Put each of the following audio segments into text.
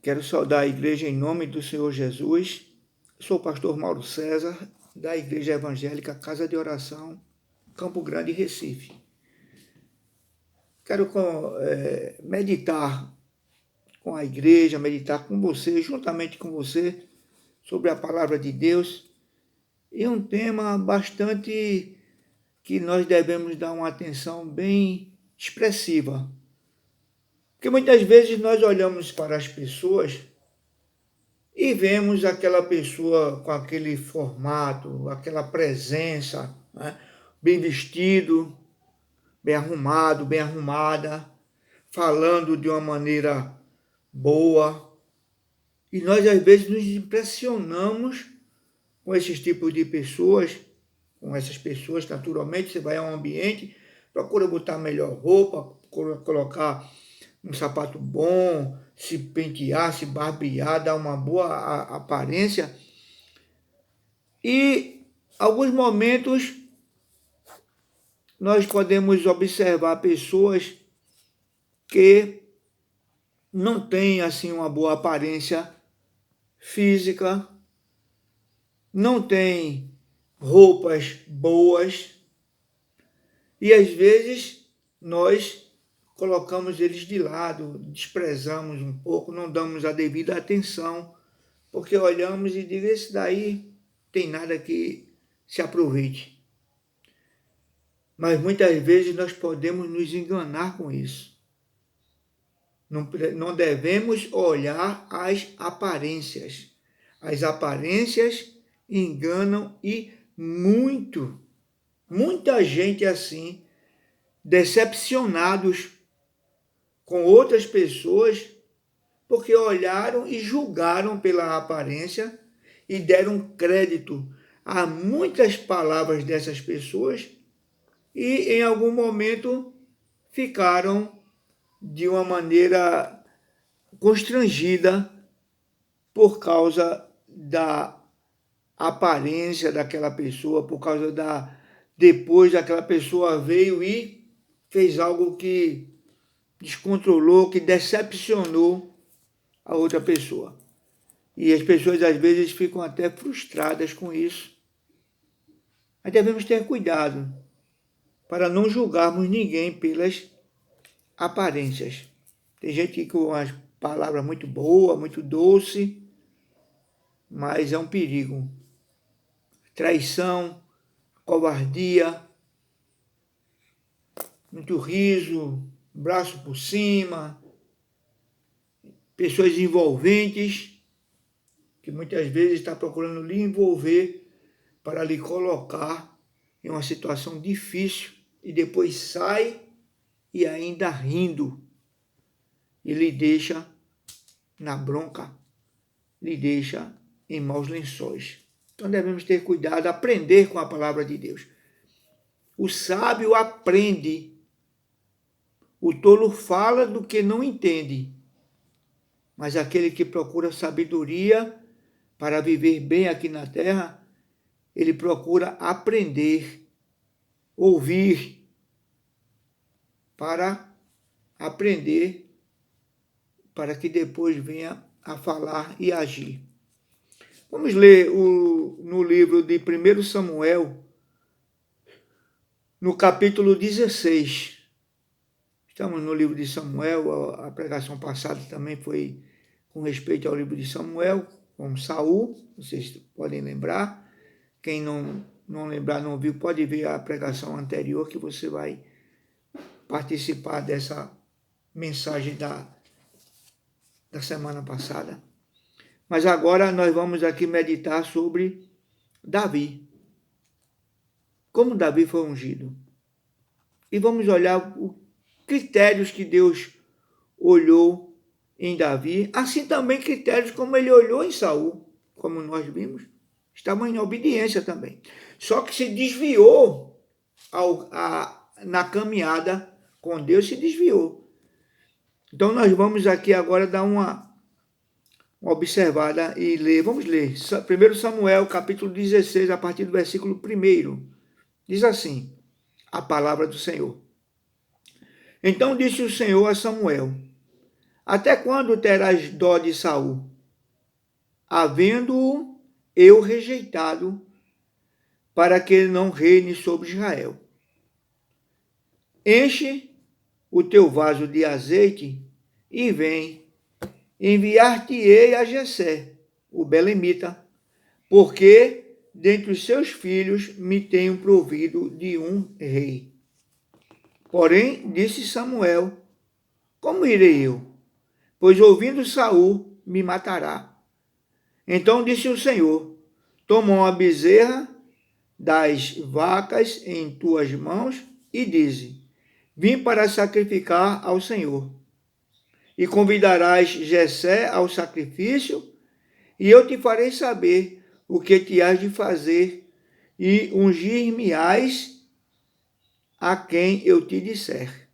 Quero saudar a igreja em nome do Senhor Jesus. Sou o pastor Mauro César, da Igreja Evangélica Casa de Oração, Campo Grande, Recife. Quero meditar com a igreja, meditar com você, juntamente com você, sobre a palavra de Deus. E um tema bastante que nós devemos dar uma atenção bem expressiva. Porque muitas vezes nós olhamos para as pessoas e vemos aquela pessoa com aquele formato, aquela presença, né? Bem vestido, bem arrumado, bem arrumada, falando de uma maneira boa. E nós, às vezes, nos impressionamos com esses tipos de pessoas, com essas pessoas, naturalmente. Você vai a um ambiente, procura botar melhor roupa, procura colocar um sapato bom, se pentear, se barbear, dar uma boa aparência. E alguns momentos nós podemos observar pessoas que não têm assim uma boa aparência física, não têm roupas boas, e às vezes nós colocamos eles de lado, desprezamos um pouco, não damos a devida atenção, porque olhamos e digo, esse daí tem nada que se aproveite. Mas muitas vezes nós podemos nos enganar com isso. Não devemos olhar as aparências. As aparências enganam e muita gente assim, decepcionados com outras pessoas, porque olharam e julgaram pela aparência e deram crédito a muitas palavras dessas pessoas e em algum momento ficaram de uma maneira constrangida por causa da aparência daquela pessoa, por causa depois aquela pessoa veio e fez algo que descontrolou, que decepcionou a outra pessoa. E as pessoas às vezes ficam até frustradas com isso. Mas devemos ter cuidado para não julgarmos ninguém pelas aparências. Tem gente com umas palavras muito boas, muito doce, mas é um perigo. Traição, covardia, muito riso, braço por cima, pessoas envolventes, que muitas vezes está procurando lhe envolver para lhe colocar em uma situação difícil e depois sai e ainda rindo e lhe deixa na bronca, lhe deixa em maus lençóis. Então devemos ter cuidado, aprender com a palavra de Deus. O sábio aprende, o tolo fala do que não entende, mas aquele que procura sabedoria para viver bem aqui na terra, ele procura aprender, ouvir, para aprender, para que depois venha a falar e agir. Vamos ler no livro de 1 Samuel, no capítulo 16. Estamos no livro de Samuel, a pregação passada também foi com respeito ao livro de Samuel, com Saul, vocês podem lembrar. Quem não lembrar, não viu, pode ver a pregação anterior que você vai participar dessa mensagem da semana passada. Mas agora nós vamos aqui meditar sobre Davi. Como Davi foi ungido. E vamos olhar os critérios que Deus olhou em Davi, assim também critérios como ele olhou em Saul, como nós vimos, estavam em obediência também. Só que se desviou na caminhada com Deus, se desviou. Então nós vamos aqui agora dar uma observada e ler. Vamos ler 1 Samuel capítulo 16, a partir do versículo 1. Diz assim, a palavra do Senhor. Então disse o Senhor a Samuel, Até quando terás dó de Saul, havendo-o eu rejeitado, para que ele não reine sobre Israel? Enche o teu vaso de azeite e vem, enviar-te-ei a Jessé, o belemita, porque dentre os seus filhos me tenho provido de um rei. Porém, disse Samuel: como irei eu? Pois ouvindo Saul, me matará. Então disse o Senhor: toma uma bezerra das vacas em tuas mãos e dize: vim para sacrificar ao Senhor. E convidarás Jessé ao sacrifício, e eu te farei saber o que te hás de fazer, e ungir-me-ás a quem eu te disser.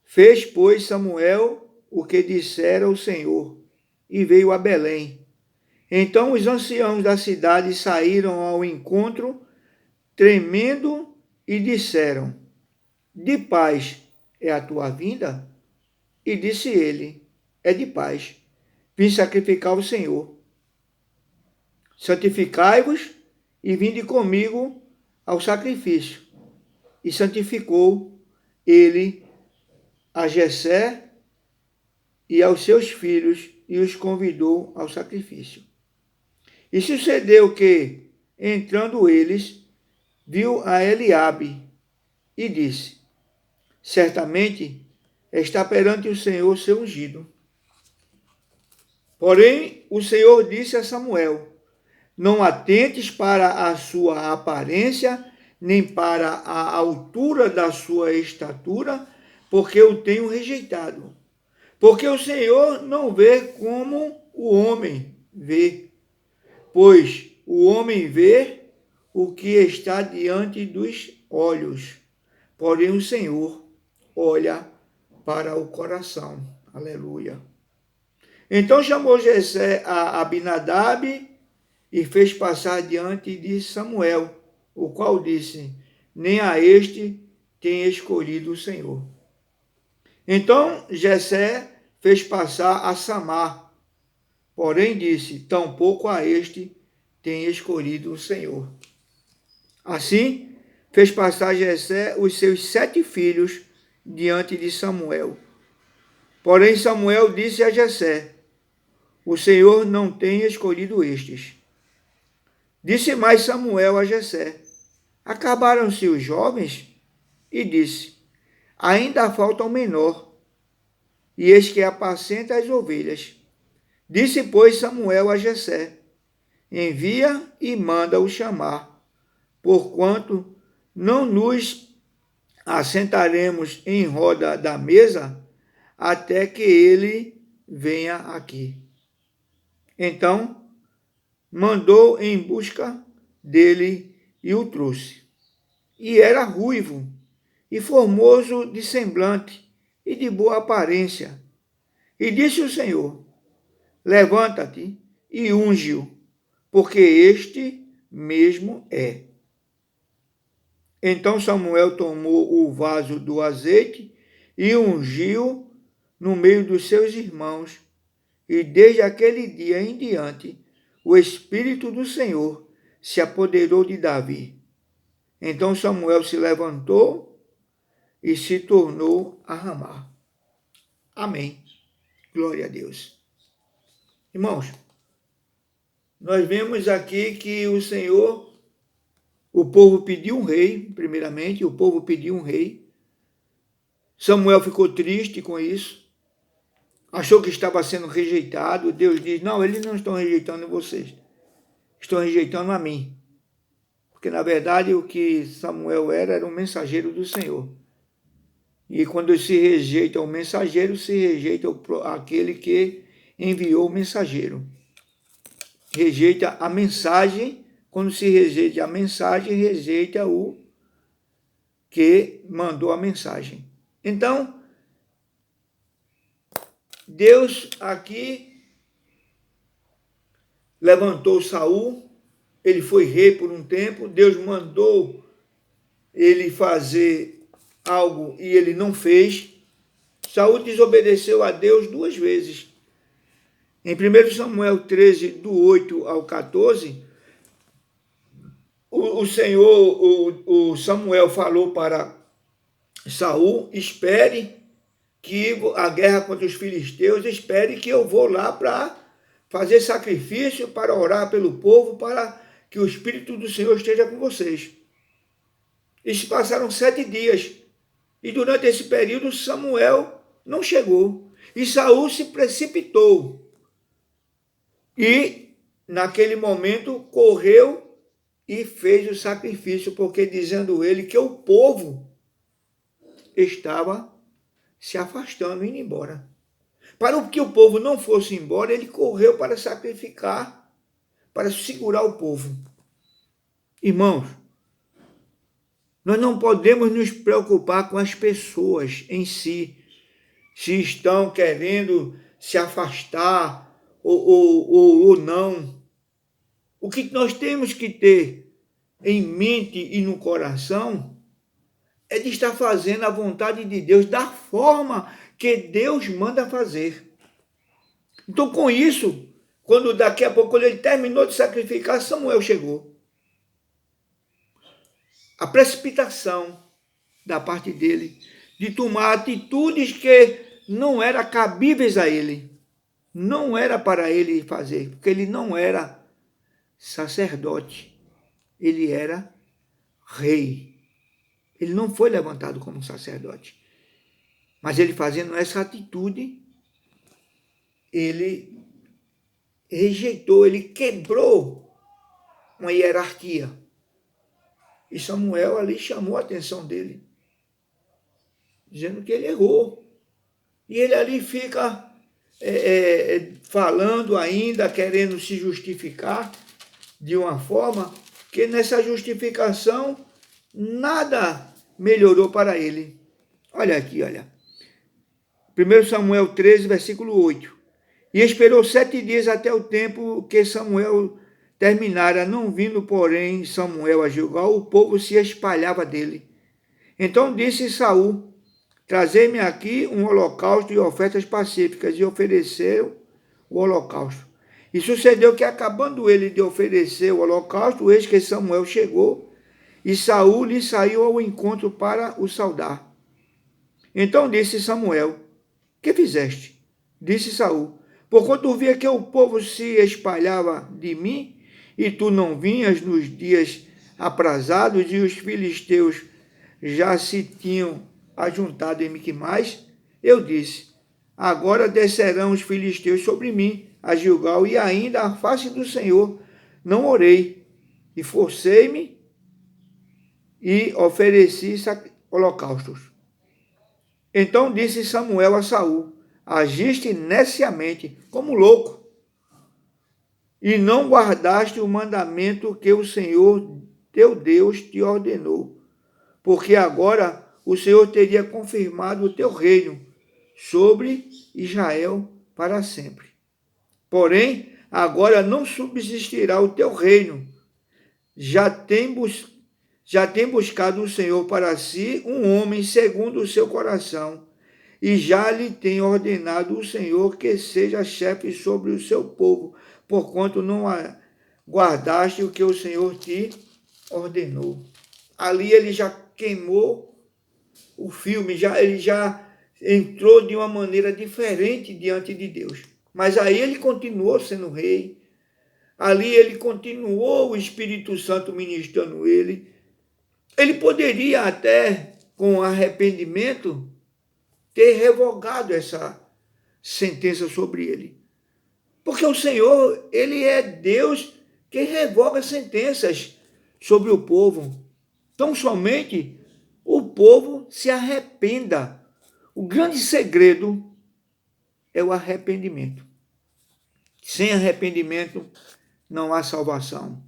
Fez, pois, Samuel o que dissera o Senhor, e veio a Belém. Então os anciãos da cidade saíram ao encontro, tremendo, e disseram: de paz é a tua vinda? E disse ele: é de paz. Vim sacrificar ao Senhor. Santificai-vos e vinde comigo ao sacrifício. E santificou ele a Jessé e aos seus filhos e os convidou ao sacrifício. E sucedeu que, entrando eles, viu a Eliabe e disse: certamente está perante o Senhor seu ungido. Porém, o Senhor disse a Samuel: não atentes para a sua aparência, nem para a altura da sua estatura, porque eu tenho rejeitado. Porque o Senhor não vê como o homem vê, pois o homem vê o que está diante dos olhos, porém o Senhor olha para o coração. Aleluia. Então chamou Jessé a Abinadab e fez passar diante de Samuel, o qual disse: nem a este tem escolhido o Senhor. Então Jessé fez passar a Samar, porém disse: tampouco a este tem escolhido o Senhor. Assim fez passar Jessé os seus 7 filhos diante de Samuel. Porém Samuel disse a Jessé: o Senhor não tem escolhido estes. Disse mais Samuel a Jessé: acabaram-se os jovens? E disse: ainda falta o menor, e eis que apacenta as ovelhas. Disse, pois, Samuel a Jessé: envia e manda-o chamar, porquanto não nos assentaremos em roda da mesa até que ele venha aqui. Então mandou em busca dele e o trouxe. E era ruivo, e formoso de semblante, e de boa aparência. E disse o Senhor: levanta-te e unge-o, porque este mesmo é. Então Samuel tomou o vaso do azeite e ungiu no meio dos seus irmãos, e desde aquele dia em diante, o Espírito do Senhor se apoderou de Davi. Então Samuel se levantou e se tornou a Ramá. Amém. Glória a Deus. Irmãos, nós vemos aqui que o povo pediu um rei, primeiramente, o povo pediu um rei. Samuel ficou triste com isso, achou que estava sendo rejeitado. Deus diz: não, eles não estão rejeitando vocês, estão rejeitando a mim. Porque, na verdade, o que Samuel era um mensageiro do Senhor. E quando se rejeita o mensageiro, se rejeita aquele que enviou o mensageiro. Rejeita a mensagem. Quando se rejeita a mensagem, rejeita o que mandou a mensagem. Então, Deus aqui levantou Saul, ele foi rei por um tempo, Deus mandou ele fazer algo e ele não fez. Saul desobedeceu a Deus 2 vezes. Em 1 Samuel 13, do 8 ao 14, o Samuel falou para Saul: espere que a guerra contra os filisteus, espere que eu vou lá para fazer sacrifício, para orar pelo povo, para que o Espírito do Senhor esteja com vocês. E se passaram 7 dias. E durante esse período Samuel não chegou. E Saul se precipitou. E naquele momento correu e fez o sacrifício, porque dizendo ele que o povo estava se afastando, indo embora. Para que o povo não fosse embora, ele correu para sacrificar, para segurar o povo. Irmãos, nós não podemos nos preocupar com as pessoas em si, se estão querendo se afastar ou não. O que nós temos que ter em mente e no coração é de estar fazendo a vontade de Deus da forma que Deus manda fazer. Então, com isso, quando daqui a pouco, quando ele terminou de sacrificar, Samuel chegou. A precipitação da parte dele de tomar atitudes que não eram cabíveis a ele. Não era para ele fazer, porque ele não era sacerdote. Ele era rei. Ele não foi levantado como sacerdote. Mas ele fazendo essa atitude, ele rejeitou, ele quebrou uma hierarquia. E Samuel ali chamou a atenção dele, dizendo que ele errou. E ele ali fica falando ainda, querendo se justificar de uma forma que nessa justificação nada melhorou para ele. Olha aqui, olha. 1 Samuel 13, versículo 8. E esperou 7 dias até o tempo que Samuel terminara, não vindo, porém, Samuel a Gilgal, o povo se espalhava dele. Então disse Saul: trazei-me aqui um holocausto e ofertas pacíficas, e ofereceu o holocausto. E sucedeu que, acabando ele de oferecer o holocausto, eis que Samuel chegou, e Saul lhe saiu ao encontro para o saudar. Então disse Samuel: que fizeste? Disse Saul: porquanto via que o povo se espalhava de mim, e tu não vinhas nos dias aprazados, e os filisteus já se tinham ajuntado em Miquimais, eu disse: agora descerão os filisteus sobre mim, a Gilgal, e ainda à face do Senhor não orei, e forcei-me e ofereci holocaustos. Então disse Samuel a Saul: agiste neciamente, como louco, e não guardaste o mandamento que o Senhor teu Deus te ordenou, porque agora o Senhor teria confirmado o teu reino sobre Israel para sempre. Porém, agora não subsistirá o teu reino. Já tem buscado o Senhor para si um homem segundo o seu coração, e já lhe tem ordenado o Senhor que seja chefe sobre o seu povo, porquanto não guardaste o que o Senhor te ordenou. Ali ele já queimou o filme, ele já entrou de uma maneira diferente diante de Deus. Mas aí ele continuou sendo rei, ali ele continuou o Espírito Santo ministrando ele. Ele poderia até, com arrependimento, ter revogado essa sentença sobre ele. Porque o Senhor, ele é Deus que revoga sentenças sobre o povo. Então, somente o povo se arrependa. O grande segredo é o arrependimento. Sem arrependimento não há salvação.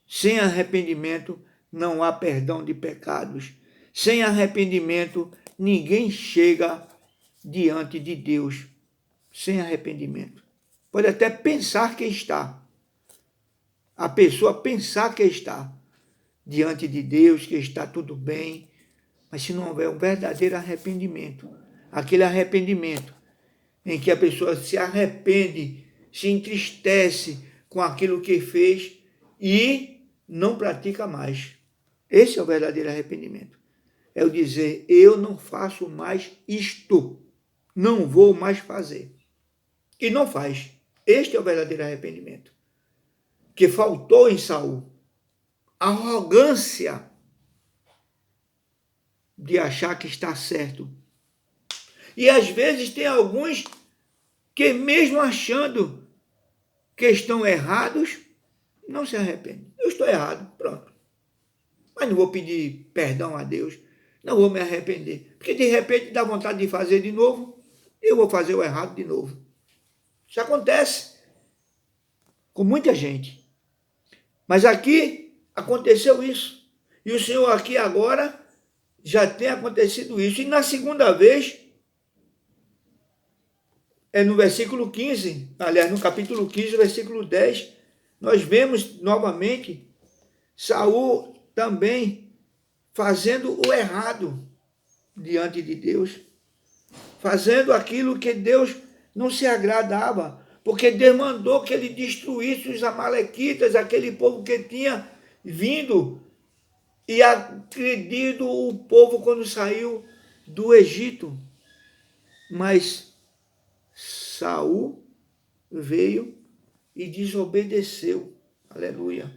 Sem arrependimento não há perdão de pecados. Sem arrependimento ninguém chega diante de Deus. Sem arrependimento. Pode até pensar que está. A pessoa pensar que está diante de Deus, que está tudo bem, mas se não houver um verdadeiro arrependimento, aquele arrependimento em que a pessoa se arrepende, se entristece com aquilo que fez e não pratica mais. Esse é o verdadeiro arrependimento. É o dizer, eu não faço mais isto, não vou mais fazer. E não faz. Este é o verdadeiro arrependimento. Que faltou em Saul. A arrogância de achar que está certo. E às vezes tem alguns que mesmo achando que estão errados, não se arrependem. Eu estou errado, pronto. Mas não vou pedir perdão a Deus, não vou me arrepender. Porque de repente dá vontade de fazer de novo, eu vou fazer o errado de novo. Isso acontece com muita gente. Mas aqui aconteceu isso. E o Senhor aqui agora já tem acontecido isso. E na segunda vez, no versículo 15, aliás, no capítulo 15, versículo 10, nós vemos novamente Saul também fazendo o errado diante de Deus, fazendo aquilo que Deus não se agradava, porque Deus mandou que ele destruísse os amalequitas, aquele povo que tinha vindo e agredido o povo quando saiu do Egito. Mas Saul veio e desobedeceu. Aleluia.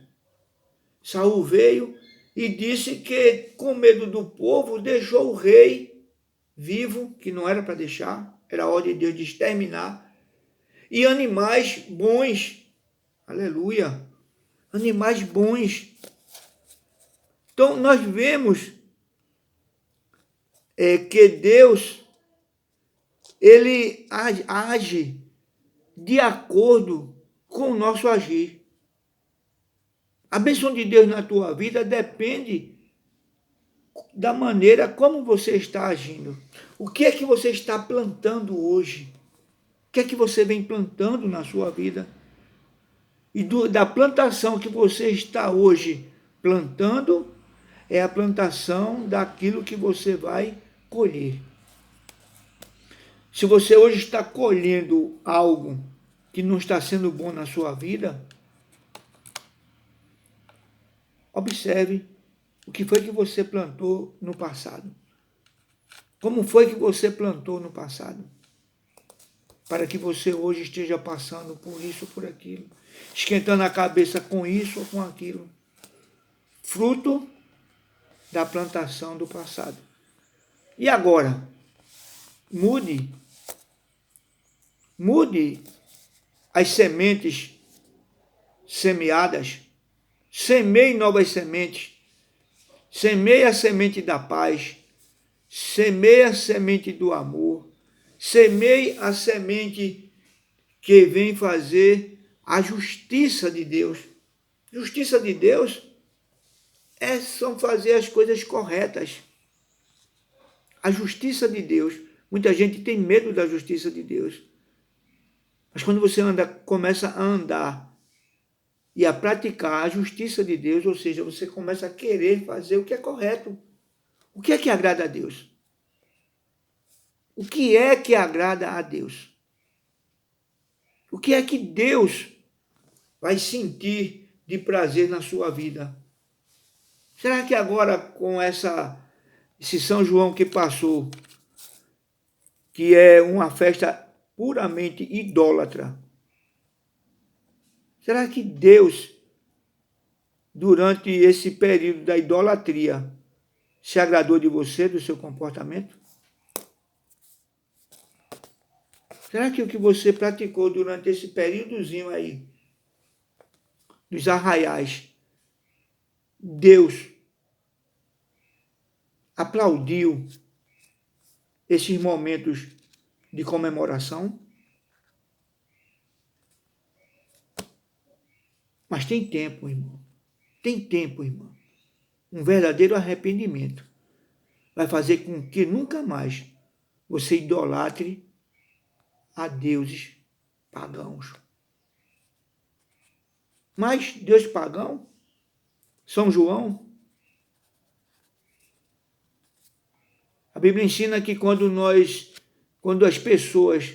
Saul veio e disse que, com medo do povo, deixou o rei vivo, que não era para deixar, era a ordem de Deus de exterminar, e animais bons. Aleluia. Animais bons. Então, nós vemos que Deus, ele age de acordo com o nosso agir. A bênção de Deus na tua vida depende da maneira como você está agindo. O que é que você está plantando hoje? O que é que você vem plantando na sua vida? E da plantação que você está hoje plantando, é a plantação daquilo que você vai colher. Se você hoje está colhendo algo que não está sendo bom na sua vida, observe o que foi que você plantou no passado. Como foi que você plantou no passado? Para que você hoje esteja passando por isso ou por aquilo, esquentando a cabeça com isso ou com aquilo. Fruto da plantação do passado. E agora? Mude as sementes semeadas. Semeie novas sementes. Semeie a semente da paz. Semeie a semente do amor. Semeie a semente que vem fazer a justiça de Deus. Justiça de Deus são fazer as coisas corretas. A justiça de Deus. Muita gente tem medo da justiça de Deus. Mas quando você começa a andar e a praticar a justiça de Deus, ou seja, você começa a querer fazer o que é correto. O que é que agrada a Deus? O que é que agrada a Deus? O que é que Deus vai sentir de prazer na sua vida? Será que agora, com esse São João que passou, que é uma festa puramente idólatra, será que Deus, durante esse período da idolatria, se agradou de você, do seu comportamento? Será que o que você praticou durante esse períodozinho aí, dos arraiais, Deus aplaudiu esses momentos de comemoração? Mas tem tempo, irmão. Tem tempo, irmão. Um verdadeiro arrependimento vai fazer com que nunca mais você idolatre a deuses pagãos. Mas Deus pagão, São João, a Bíblia ensina que quando nós quando as pessoas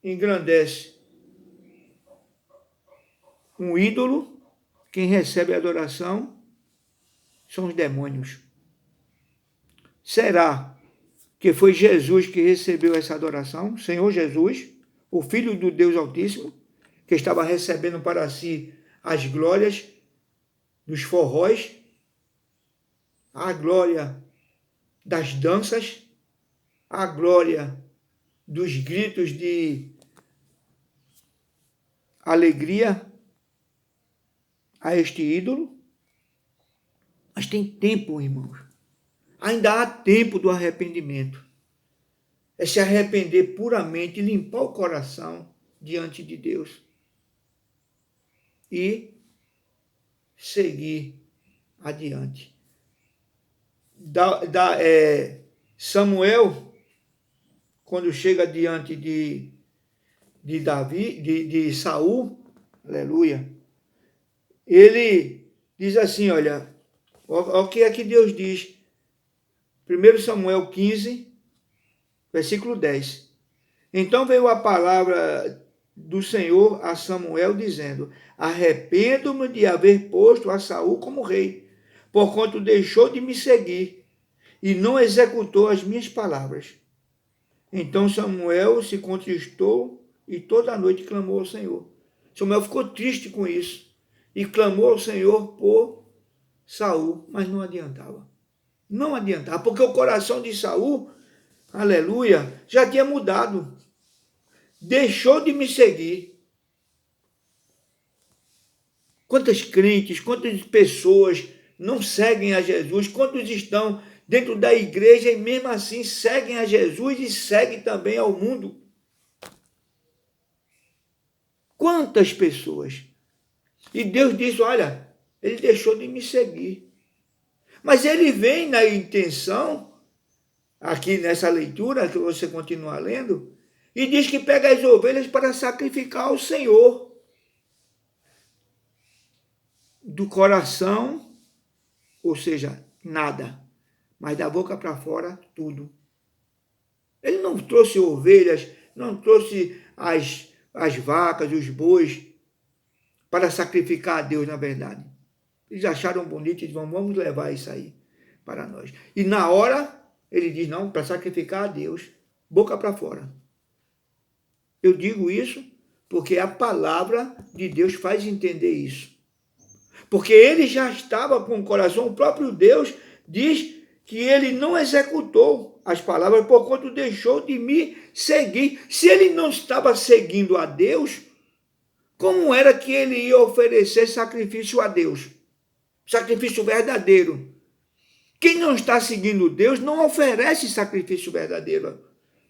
engrandecem um ídolo, quem recebe a adoração são os demônios. Será que foi Jesus que recebeu essa adoração? Senhor Jesus, o Filho do Deus Altíssimo, que estava recebendo para si as glórias dos forróis, a glória das danças, a glória dos gritos de alegria a este ídolo. Mas tem tempo, irmãos. Ainda há tempo do arrependimento. É se arrepender puramente, limpar o coração diante de Deus e seguir adiante. Samuel, quando chega diante de Davi, de Saul, aleluia, ele diz assim, olha o que é que Deus diz. 1 Samuel 15, versículo 10. Então veio a palavra do Senhor a Samuel, dizendo: arrependo-me de haver posto a Saul como rei, porquanto deixou de me seguir e não executou as minhas palavras. Então Samuel se contristou e toda a noite clamou ao Senhor. Samuel ficou triste com isso e clamou ao Senhor por Saul, mas não adiantava. Não adiantava, porque o coração de Saul, aleluia, já tinha mudado. Deixou de me seguir. Quantas crentes, quantas pessoas não seguem a Jesus, quantos estão dentro da igreja e mesmo assim seguem a Jesus e seguem também ao mundo. Quantas pessoas? E Deus diz, olha, ele deixou de me seguir. Mas ele vem na intenção, aqui nessa leitura que você continua lendo, e diz que pega as ovelhas para sacrificar ao Senhor. Do coração, ou seja, nada. Mas da boca para fora, tudo. Ele não trouxe ovelhas, não trouxe as vacas, os bois, para sacrificar a Deus, na verdade. Eles acharam bonito e disseram, vamos levar isso aí para nós. E na hora, ele diz, não, para sacrificar a Deus, boca para fora. Eu digo isso porque a palavra de Deus faz entender isso. Porque ele já estava com o coração, o próprio Deus diz que ele não executou as palavras, porquanto deixou de me seguir. Se ele não estava seguindo a Deus, como era que ele ia oferecer sacrifício a Deus? Sacrifício verdadeiro. Quem não está seguindo Deus não oferece sacrifício verdadeiro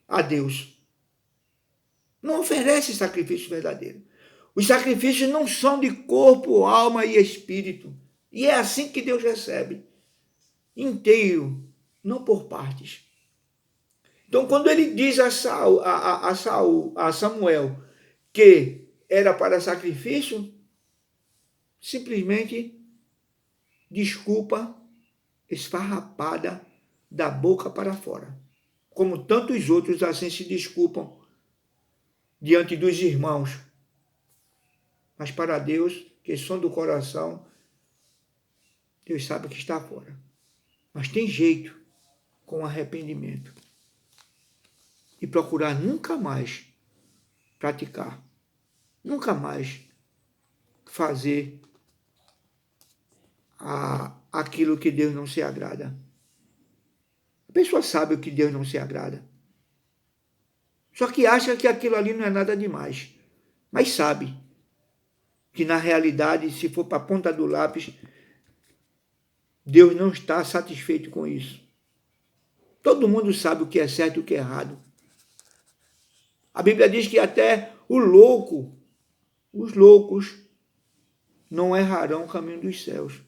a Deus. Não oferece sacrifício verdadeiro. Os sacrifícios não são de corpo, alma e espírito. E é assim que Deus recebe. Inteiro, não por partes. Então, quando ele diz a Samuel, que era para sacrifício, simplesmente desculpa esfarrapada da boca para fora. Como tantos outros assim se desculpam diante dos irmãos. Mas para Deus, que são do coração, Deus sabe que está fora. Mas tem jeito com arrependimento. E procurar nunca mais praticar. Nunca mais fazer aquilo que Deus não se agrada. A pessoa sabe o que Deus não se agrada. Só que acha que aquilo ali não é nada demais. Mas sabe que na realidade, se for para a ponta do lápis, Deus não está satisfeito com isso. Todo mundo sabe o que é certo e o que é errado. A Bíblia diz que até os loucos, não errarão o caminho dos céus,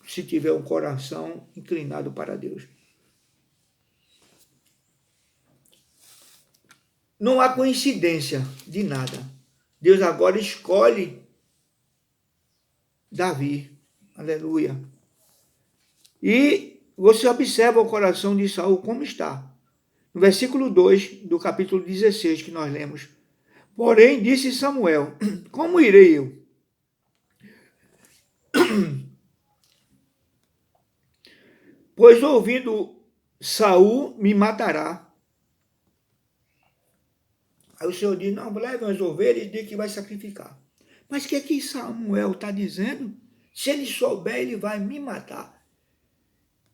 se tiver um coração inclinado para Deus. Não há coincidência de nada. Deus agora escolhe Davi. Aleluia. E você observa o coração de Saul como está. No versículo 2 do capítulo 16 que nós lemos. Porém, disse Samuel, como irei eu? Pois ouvindo Saul me matará. Aí o Senhor diz, não, leve as ovelhas e diga que vai sacrificar. Mas o que Samuel está dizendo? Se ele souber, ele vai me matar.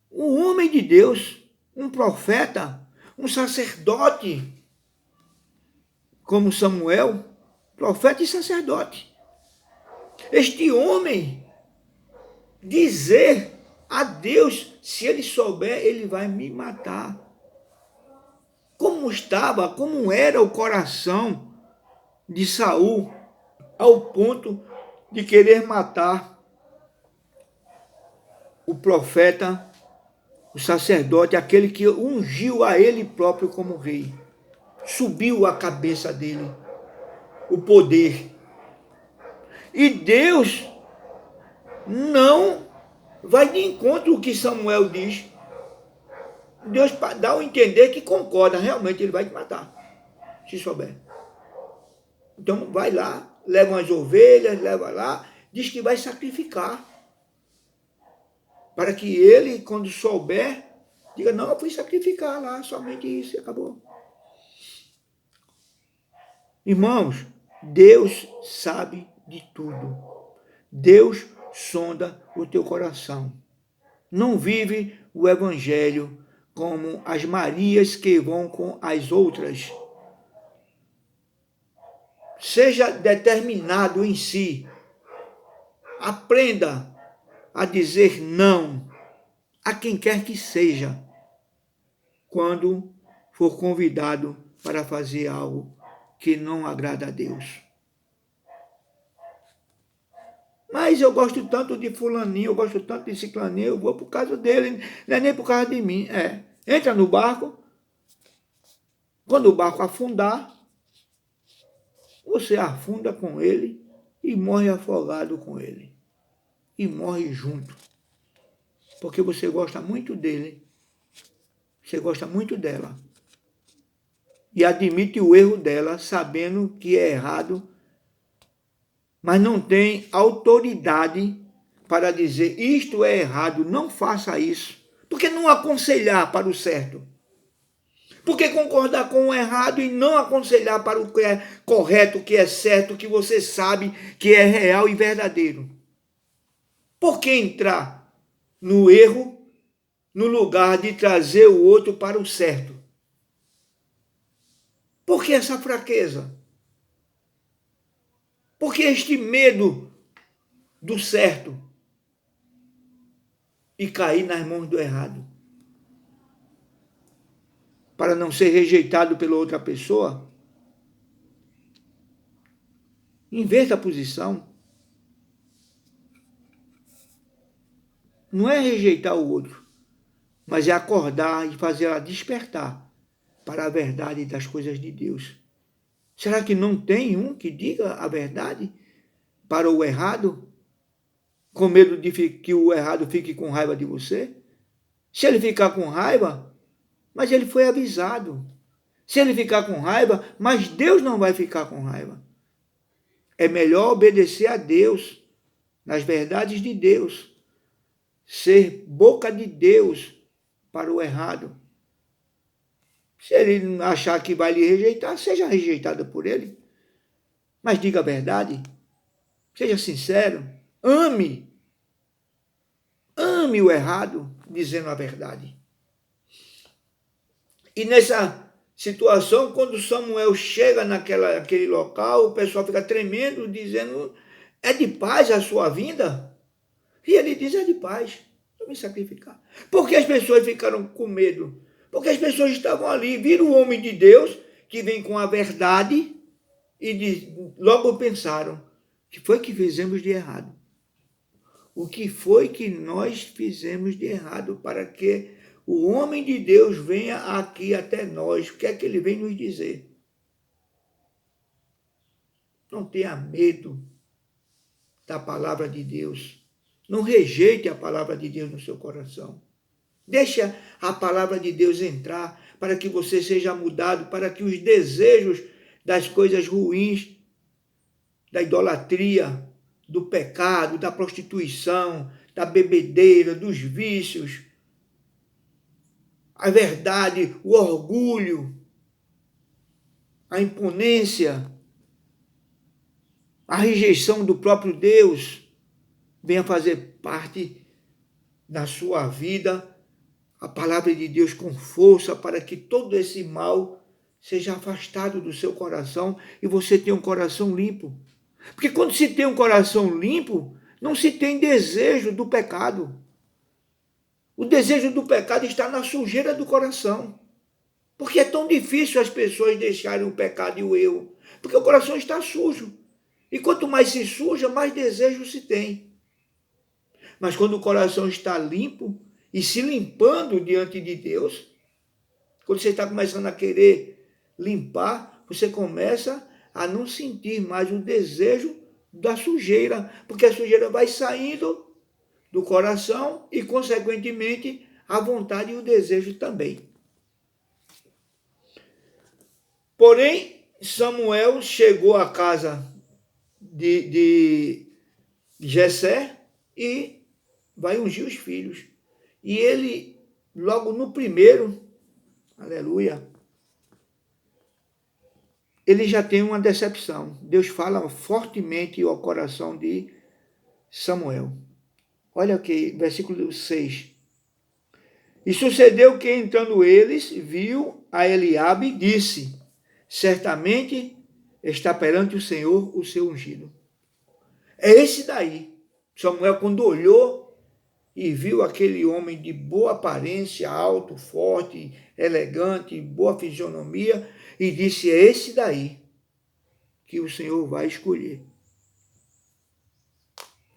Um homem de Deus, um profeta, um sacerdote, como Samuel, profeta e sacerdote. Este homem dizer a Deus, se ele souber, ele vai me matar. Como era o coração de Saul, ao ponto de querer matar o profeta, o sacerdote, aquele que ungiu a ele próprio como rei. Subiu a cabeça dele o poder. E Deus não vai de encontro ao que Samuel diz. Deus dá a entender que concorda, realmente ele vai te matar, se souber. Então vai lá, leva as ovelhas, leva lá, diz que vai sacrificar. Para que ele, quando souber, diga, não, eu fui sacrificar lá, somente isso e acabou. Irmãos, Deus sabe de tudo. Deus sonda o teu coração. Não vive o evangelho como as Marias que vão com as outras. Seja determinado em si. Aprenda a dizer não a quem quer que seja, quando for convidado para fazer algo que não agrada a Deus. Mas eu gosto tanto de fulaninho, eu gosto tanto de ciclaninho, eu vou por causa dele, não é nem por causa de mim. Entra no barco, quando o barco afundar, você afunda com ele e morre afogado com ele. E morre junto. Porque você gosta muito dele, você gosta muito dela. E admite o erro dela, sabendo que é errado, mas não tem autoridade para dizer isto é errado, não faça isso. Por que não aconselhar para o certo? Por que concordar com o errado e não aconselhar para o que é correto, o que é certo, o que você sabe que é real e verdadeiro? Por que entrar no erro no lugar de trazer o outro para o certo? Por que essa fraqueza? Por que este medo do certo e cair nas mãos do errado? Para não ser rejeitado pela outra pessoa? Inverta a posição. Não é rejeitar o outro, mas é acordar e fazer ela despertar para a verdade das coisas de Deus. Será que não tem um que diga a verdade para o errado, com medo de que o errado fique com raiva de você? Se ele ficar com raiva, mas ele foi avisado. Se ele ficar com raiva, mas Deus não vai ficar com raiva. É melhor obedecer a Deus, nas verdades de Deus, ser boca de Deus para o errado. Se ele achar que vai lhe rejeitar, seja rejeitado por ele. Mas diga a verdade, seja sincero, ame o errado, dizendo a verdade. E nessa situação, quando Samuel chega naquele local, o pessoal fica tremendo, dizendo, é de paz a sua vinda? E ele diz, é de paz, eu me sacrificar. Por que as pessoas ficaram com medo? Porque as pessoas estavam ali, viram o homem de Deus, que vem com a verdade, e logo pensaram, o que foi que fizemos de errado? O que foi que nós fizemos de errado para que o homem de Deus venha aqui até nós? O que é que ele vem nos dizer? Não tenha medo da palavra de Deus. Não rejeite a palavra de Deus no seu coração. Deixa a palavra de Deus entrar para que você seja mudado, para que os desejos das coisas ruins, da idolatria, do pecado, da prostituição, da bebedeira, dos vícios, a verdade, o orgulho, a imponência, a rejeição do próprio Deus, venha fazer parte da sua vida, a palavra de Deus com força para que todo esse mal seja afastado do seu coração e você tenha um coração limpo. Porque quando se tem um coração limpo, não se tem desejo do pecado. O desejo do pecado está na sujeira do coração. Porque é tão difícil as pessoas deixarem o pecado e o erro. Porque o coração está sujo. E quanto mais se suja, mais desejo se tem. Mas quando o coração está limpo e se limpando diante de Deus, quando você está começando a querer limpar, você começa a não sentir mais o desejo da sujeira, porque a sujeira vai saindo do coração e, consequentemente, a vontade e o desejo também. Porém, Samuel chegou à casa de Jessé e vai ungir os filhos. E ele, logo no primeiro, aleluia, ele já tem uma decepção. Deus fala fortemente ao coração de Samuel. Olha aqui, versículo 6. E sucedeu que, entrando eles, viu a Eliabe e disse: certamente está perante o Senhor o seu ungido. É esse daí. Samuel, quando olhou e viu aquele homem de boa aparência, alto, forte, elegante, boa fisionomia, e disse: é esse daí que o Senhor vai escolher.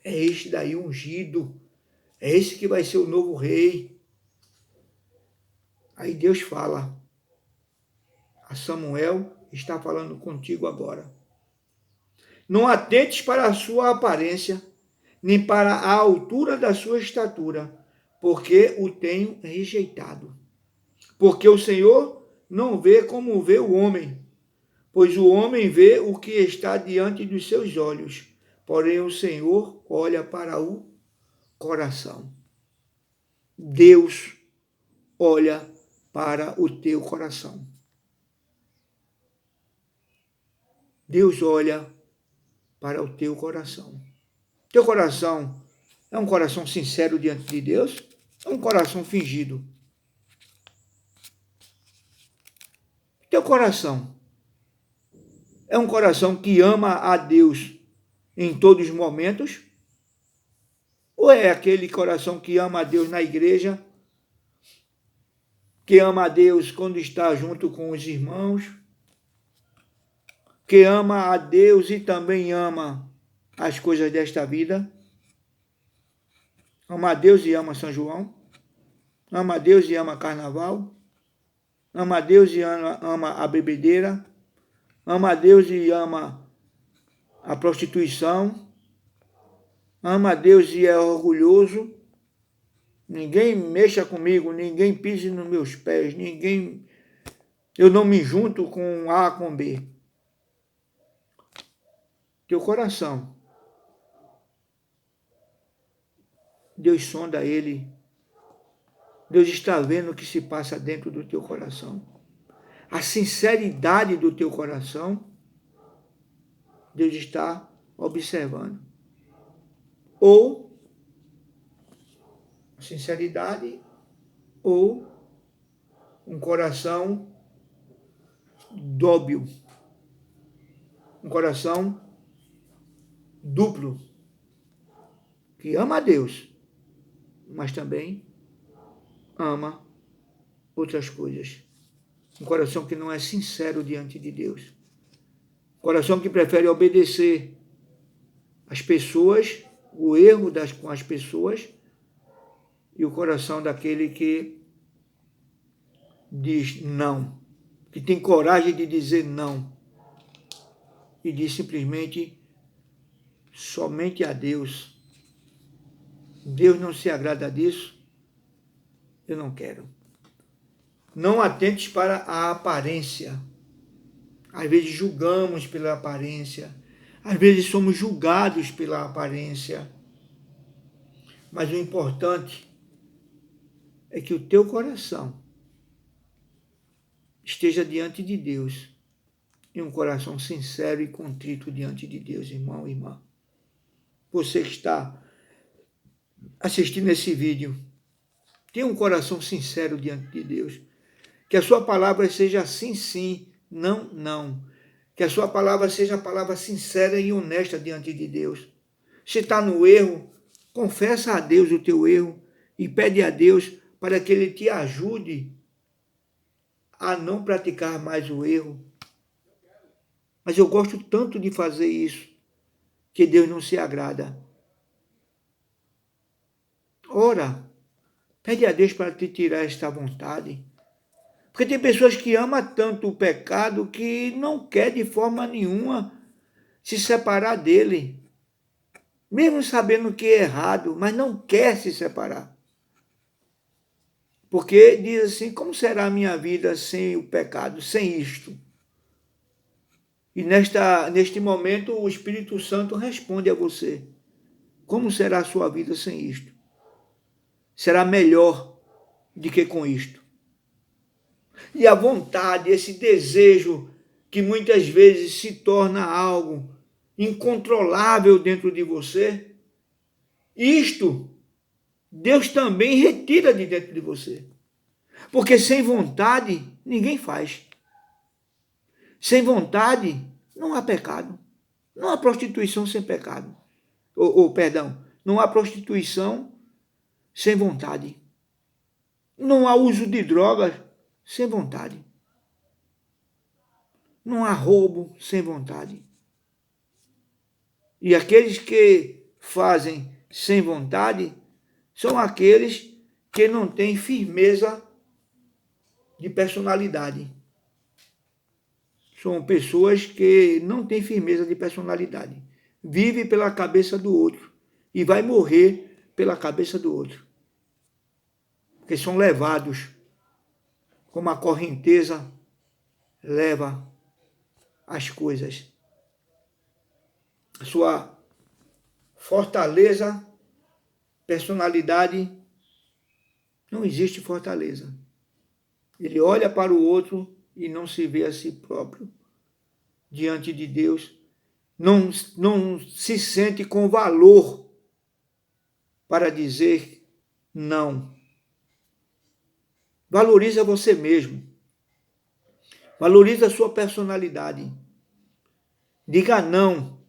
É este daí ungido. É esse que vai ser o novo rei. Aí Deus fala a Samuel: está falando contigo agora. Não atentes para a sua aparência, nem para a altura da sua estatura, porque o tenho rejeitado. Porque o Senhor não vê como vê o homem, pois o homem vê o que está diante dos seus olhos, porém o Senhor olha para o coração. Deus olha para o teu coração. Deus olha para o teu coração. Teu coração é um coração sincero diante de Deus? É um coração fingido? Teu coração é um coração que ama a Deus em todos os momentos? Ou é aquele coração que ama a Deus na igreja, que ama a Deus quando está junto com os irmãos, que ama a Deus e também ama as coisas desta vida? Ama a Deus e ama São João? Ama a Deus e ama carnaval? Ama a Deus e ama a bebedeira? Ama a Deus e ama a prostituição? Ama a Deus e é orgulhoso? Ninguém mexa comigo, ninguém pise nos meus pés, eu não me junto com A com B. Teu coração, Deus sonda ele. Deus está vendo o que se passa dentro do teu coração. A sinceridade do teu coração, Deus está observando. Ou sinceridade, ou um coração dóbil, um coração duplo, que ama a Deus, mas também ama outras coisas. Um coração que não é sincero diante de Deus. Um coração que prefere obedecer às pessoas, o erro com as pessoas, e o coração daquele que diz não, que tem coragem de dizer não, e diz simplesmente somente a Deus. Deus não se agrada disso. eu não quero. Não atentes para a aparência. Às vezes julgamos pela aparência. Às vezes somos julgados pela aparência. Mas o importante é que o teu coração esteja diante de Deus. E um coração sincero e contrito diante de Deus, irmão e irmã. Você que está assistindo esse vídeo, tenha um coração sincero diante de Deus. Que a sua palavra seja sim, sim, não, não. Que a sua palavra seja a palavra sincera e honesta diante de Deus. Se está no erro, confessa a Deus o teu erro e pede a Deus para que Ele te ajude a não praticar mais o erro. Mas eu gosto tanto de fazer isso, que Deus não se agrada. Ora, pede a Deus para te tirar esta vontade. Porque tem pessoas que amam tanto o pecado que não quer de forma nenhuma se separar dele. Mesmo sabendo que é errado, mas não quer se separar. Porque diz assim, como será a minha vida sem o pecado, sem isto? E neste momento o Espírito Santo responde a você. Como será a sua vida sem isto? Será melhor do que com isto. E a vontade, esse desejo que muitas vezes se torna algo incontrolável dentro de você, isto Deus também retira de dentro de você. Porque sem vontade ninguém faz. Sem vontade não há pecado. Não há prostituição sem pecado. Perdão, não há prostituição sem vontade. Não há uso de drogas sem vontade. Não há roubo sem vontade. E aqueles que fazem sem vontade são aqueles que não têm firmeza de personalidade. São pessoas que não têm firmeza de personalidade. Vive pela cabeça do outro e vai morrer pela cabeça do outro. Porque são levados como a correnteza leva as coisas. A sua fortaleza, personalidade, não existe fortaleza. Ele olha para o outro e não se vê a si próprio diante de Deus. Não se sente com valor para dizer não. Valoriza você mesmo. Valoriza a sua personalidade. Diga não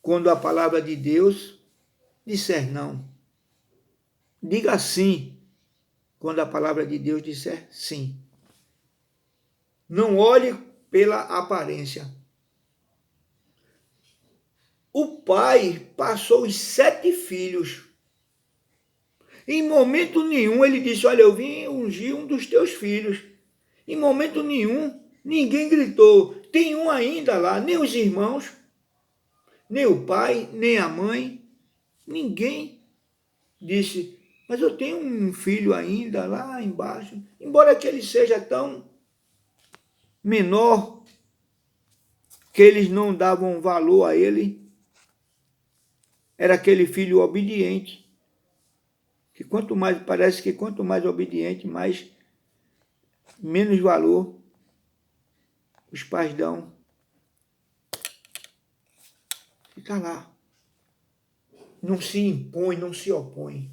quando a palavra de Deus disser não. Diga sim quando a palavra de Deus disser sim. Não olhe pela aparência. O pai passou os 7 filhos. Em momento nenhum ele disse, olha, eu vim ungir um dos teus filhos. Em momento nenhum, ninguém gritou. Tem um ainda lá, nem os irmãos, nem o pai, nem a mãe. Ninguém disse, mas eu tenho um filho ainda lá embaixo. Embora que ele seja tão menor, que eles não davam valor a ele, era aquele filho obediente, que parece que quanto mais obediente, menos valor os pais dão. Fica lá. Não se impõe, não se opõe.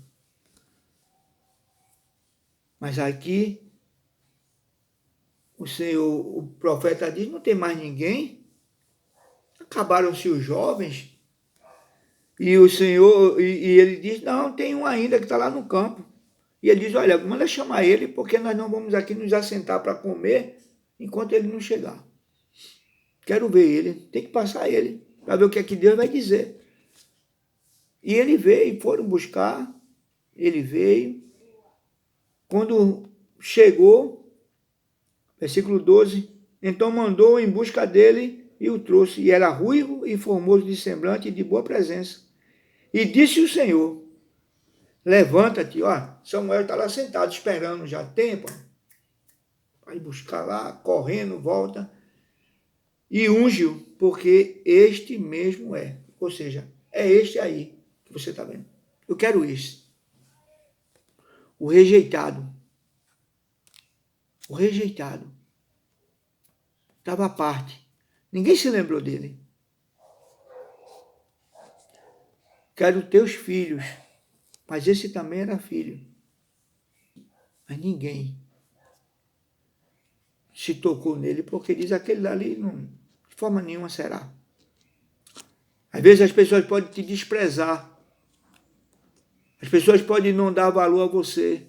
Mas aqui, o profeta diz, não tem mais ninguém. Acabaram-se os jovens. E o Senhor, e ele diz, não, tem um ainda que está lá no campo. E ele diz, olha, manda chamar ele, porque nós não vamos aqui nos assentar para comer enquanto ele não chegar. Quero ver ele, tem que passar ele, para ver o que é que Deus vai dizer. E ele veio, foram buscar, ele veio. Quando chegou, versículo 12, então mandou em busca dele e o trouxe. E era ruivo e formoso de semblante e de boa presença. E disse o Senhor, Levanta-te, ó. Samuel está lá sentado, esperando já tempo. Vai buscar lá, correndo, volta. E unge-o, porque este mesmo é. Ou seja, é este aí que você está vendo. Eu quero este. O rejeitado. O rejeitado. Estava à parte. Ninguém se lembrou dele. Quero teus filhos. Mas esse também era filho. Mas ninguém se tocou nele, porque diz aquele ali não, de forma nenhuma será. Às vezes as pessoas podem te desprezar. As pessoas podem não dar valor a você.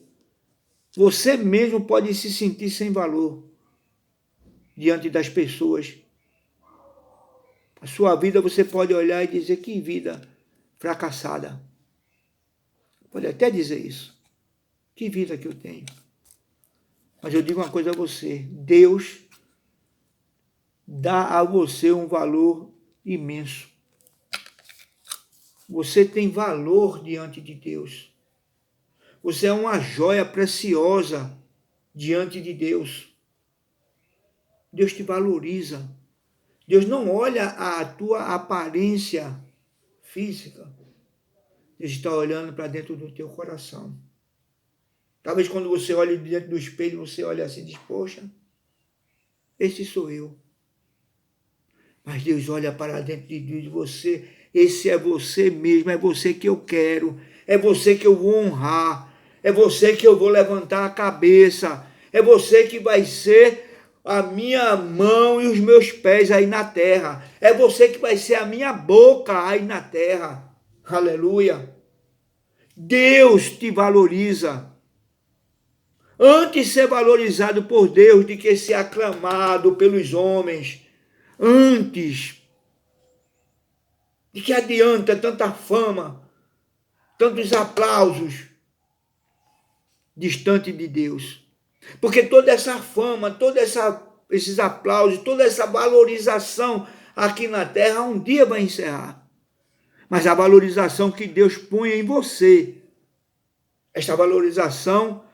Você mesmo pode se sentir sem valor diante das pessoas. A sua vida você pode olhar e dizer que vida fracassada. Pode até dizer isso. Que vida que eu tenho. Mas eu digo uma coisa a você. Deus dá a você um valor imenso. Você tem valor diante de Deus. Você é uma joia preciosa diante de Deus. Deus te valoriza. Deus não olha a tua aparência física. Deus está olhando para dentro do teu coração. Talvez quando você olha dentro do espelho, você olha assim e diz, poxa, esse sou eu. Mas Deus olha para dentro de você, esse é você mesmo, é você que eu quero, é você que eu vou honrar, é você que eu vou levantar a cabeça, é você que vai ser a minha mão e os meus pés aí na terra, é você que vai ser a minha boca aí na terra. Aleluia! Deus te valoriza. Antes ser valorizado por Deus do que ser aclamado pelos homens. Antes. De que adianta tanta fama, tantos aplausos distante de Deus? Porque toda essa fama, esses aplausos, toda essa valorização aqui na terra um dia vai encerrar. Mas a valorização que Deus põe em você, esta valorização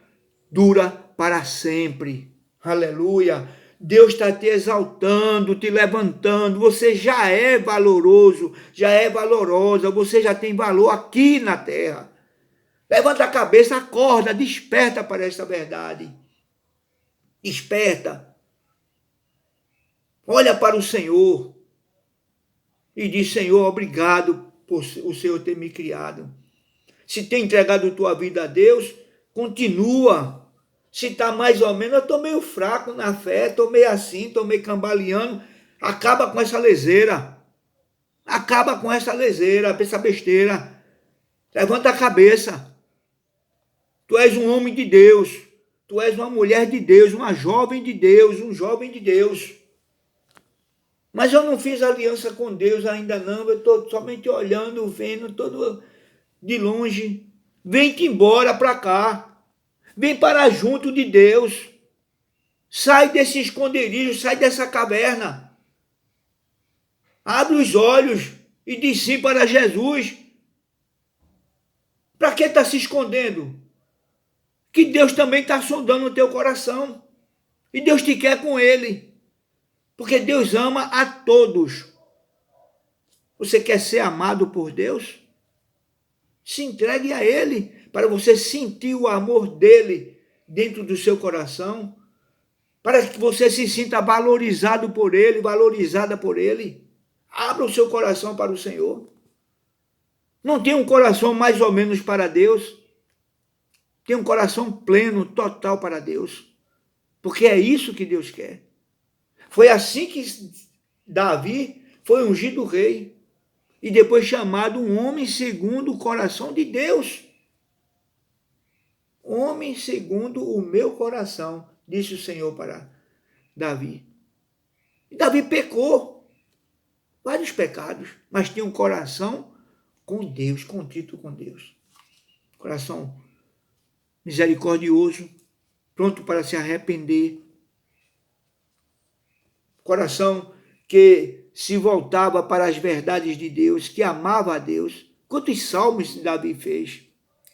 dura para sempre. Aleluia! Deus está te exaltando, te levantando. Você já é valoroso, já é valorosa. Você já tem valor aqui na terra. Levanta a cabeça, acorda, desperta para esta verdade. Desperta. Olha para o Senhor e diz, Senhor, obrigado por o Senhor ter me criado. Se tem entregado tua vida a Deus, continua. Se está mais ou menos, eu estou meio fraco na fé, estou meio assim, estou meio cambaleando. Acaba com essa leseira. Acaba com essa leseira, essa besteira. Levanta a cabeça. Tu és um homem de Deus. Tu és uma mulher de Deus, uma jovem de Deus, um jovem de Deus. Mas eu não fiz aliança com Deus ainda não. Eu estou somente olhando, vendo, todo de longe. Vem-te embora para cá. Vem para junto de Deus. Sai desse esconderijo, sai dessa caverna. Abre os olhos e diz sim para Jesus. Para que está se escondendo? Que Deus também está sondando o teu coração. E Deus te quer com ele. Porque Deus ama a todos. Você quer ser amado por Deus? Se entregue a ele para você sentir o amor dele dentro do seu coração. Para que você se sinta valorizado por ele, valorizada por ele. Abra o seu coração para o Senhor. Não tem um coração mais ou menos para Deus. Tem um coração pleno, total para Deus. Porque é isso que Deus quer. Foi assim que Davi foi ungido rei. E depois chamado um homem segundo o coração de Deus. Homem segundo o meu coração, disse o Senhor para Davi. E Davi pecou. Vários pecados. Mas tinha um coração com Deus, contrito com Deus. Coração misericordioso, pronto para se arrepender. Coração que se voltava para as verdades de Deus, que amava a Deus. Quantos salmos Davi fez?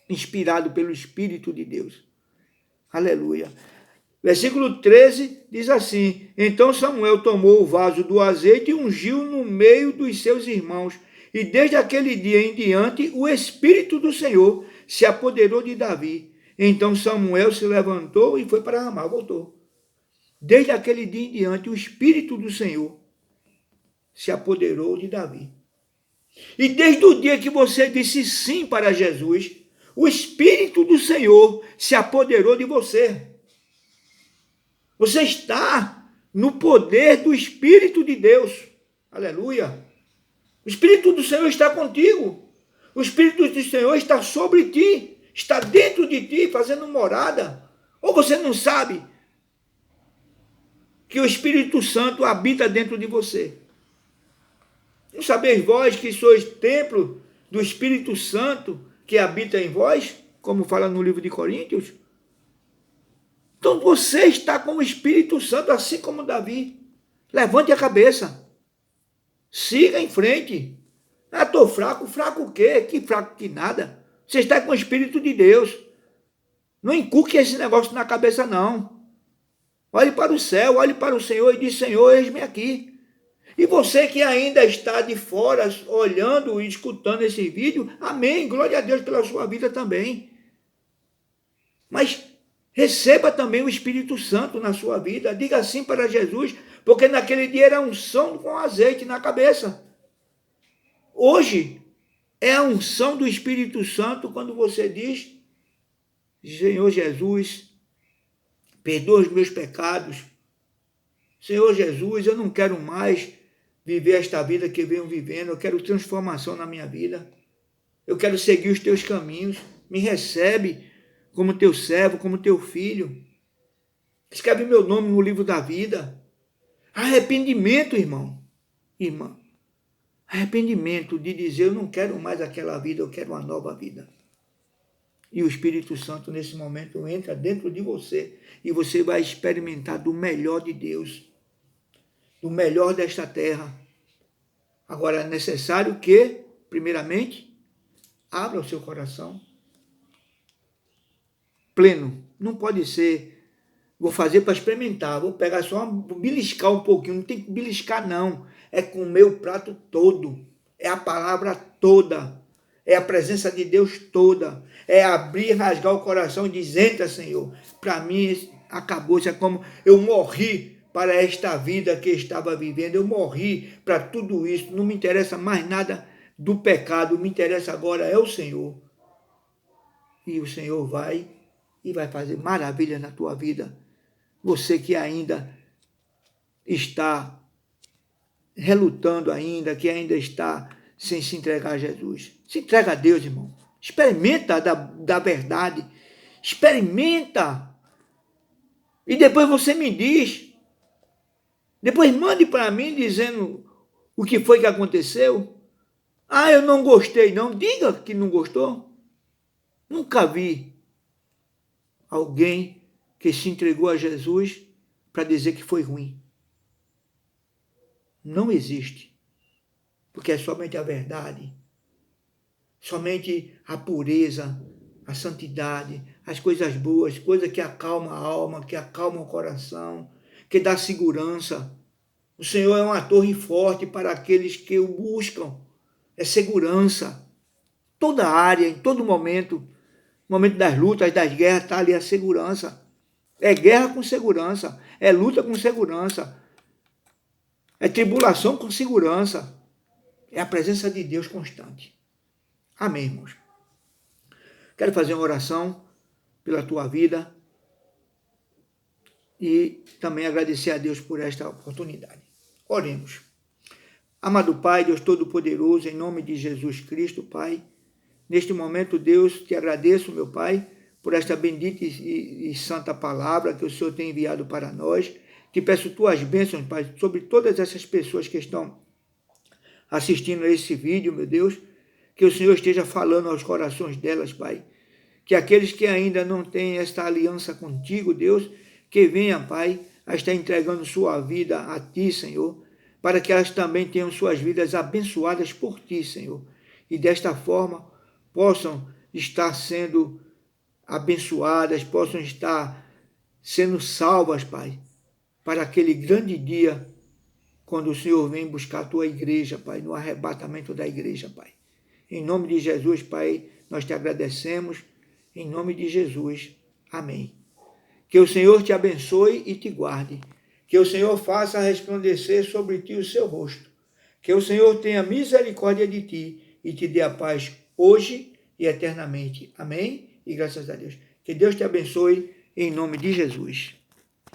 inspirado pelo Espírito de Deus. Aleluia. Versículo 13 diz assim: Então Samuel tomou o vaso do azeite e ungiu no meio dos seus irmãos. E desde aquele dia em diante, o Espírito do Senhor se apoderou de Davi. Então Samuel se levantou e foi para Ramá, voltou. Desde aquele dia em diante, o Espírito do Senhor se apoderou de Davi. E desde o dia que você disse sim para Jesus, o Espírito do Senhor se apoderou de você. Você está no poder do Espírito de Deus. Aleluia. O Espírito do Senhor está contigo. O Espírito do Senhor está sobre ti, está dentro de ti, fazendo morada. Ou você não sabe que o Espírito Santo habita dentro de você? Não sabeis vós que sois templo do Espírito Santo que habita em vós, como fala no livro de Coríntios? Então você está com o Espírito Santo, assim como Davi. Levante a cabeça. Siga em frente. Ah, estou fraco. Fraco o quê? Que fraco que nada. Você está com o Espírito de Deus. Não encuque esse negócio na cabeça, não. Olhe para o céu, olhe para o Senhor e diz: Senhor, eis-me aqui. E você que ainda está de fora, olhando e escutando esse vídeo, amém, glória a Deus pela sua vida também. Mas receba também o Espírito Santo na sua vida, diga sim para Jesus, porque naquele dia era unção com azeite na cabeça. Hoje é a unção do Espírito Santo quando você diz: Senhor Jesus, perdoa os meus pecados. Senhor Jesus, eu não quero mais viver esta vida que venho vivendo, eu quero transformação na minha vida. Eu quero seguir os teus caminhos. Me recebe como teu servo, como teu filho. Escreve meu nome no livro da vida. Arrependimento, irmão. Irmã. Arrependimento de dizer: eu não quero mais aquela vida, eu quero uma nova vida. E o Espírito Santo, nesse momento, entra dentro de você e você vai experimentar do melhor de Deus, do melhor desta terra. Agora, é necessário que, primeiramente, abra o seu coração pleno. Não pode ser, vou fazer para experimentar, vou pegar só, vou beliscar um pouquinho. Não tem que beliscar, não. É comer o prato todo. É a palavra toda. É a presença de Deus toda. É abrir, rasgar o coração e dizer: entra, Senhor. Para mim, acabou. Isso é como eu morri para esta vida que estava vivendo. Eu morri para tudo isso. Não me interessa mais nada do pecado. Me interessa agora é o Senhor. E o Senhor vai fazer maravilha na tua vida. Você que ainda está relutando ainda, que ainda está sem se entregar a Jesus. Se entrega a Deus, irmão. Experimenta da verdade. Experimenta. E depois você me diz. Depois mande para mim dizendo o que foi que aconteceu. Ah, eu não gostei, não. Diga que não gostou. Nunca vi alguém que se entregou a Jesus para dizer que foi ruim. Não existe. Porque é somente a verdade. Somente a pureza, a santidade, as coisas boas, coisas que acalmam a alma, que acalmam o coração, que dá segurança. O Senhor é uma torre forte para aqueles que o buscam. É segurança. Toda área, em todo momento, no momento das lutas, das guerras, está ali a segurança. É guerra com segurança, é luta com segurança, é tribulação com segurança. É a presença de Deus constante. Amém, irmãos? Quero fazer uma oração pela tua vida e também agradecer a Deus por esta oportunidade. Oremos. Amado Pai, Deus Todo-Poderoso, em nome de Jesus Cristo, Pai, neste momento, Deus, te agradeço, meu Pai, por esta bendita e santa palavra que o Senhor tem enviado para nós. Te peço tuas bênçãos, Pai, sobre todas essas pessoas que estão assistindo a esse vídeo, meu Deus, que o Senhor esteja falando aos corações delas, Pai. Que aqueles que ainda não têm esta aliança contigo, Deus, que venham, Pai, a estar entregando sua vida a Ti, Senhor, para que elas também tenham suas vidas abençoadas por Ti, Senhor. E desta forma possam estar sendo abençoadas, possam estar sendo salvas, Pai, para aquele grande dia, quando o Senhor vem buscar a tua igreja, Pai, no arrebatamento da igreja, Pai. Em nome de Jesus, Pai, nós te agradecemos, em nome de Jesus. Amém. Que o Senhor te abençoe e te guarde. Que o Senhor faça resplandecer sobre ti o seu rosto. Que o Senhor tenha misericórdia de ti e te dê a paz hoje e eternamente. Amém? E graças a Deus. Que Deus te abençoe em nome de Jesus.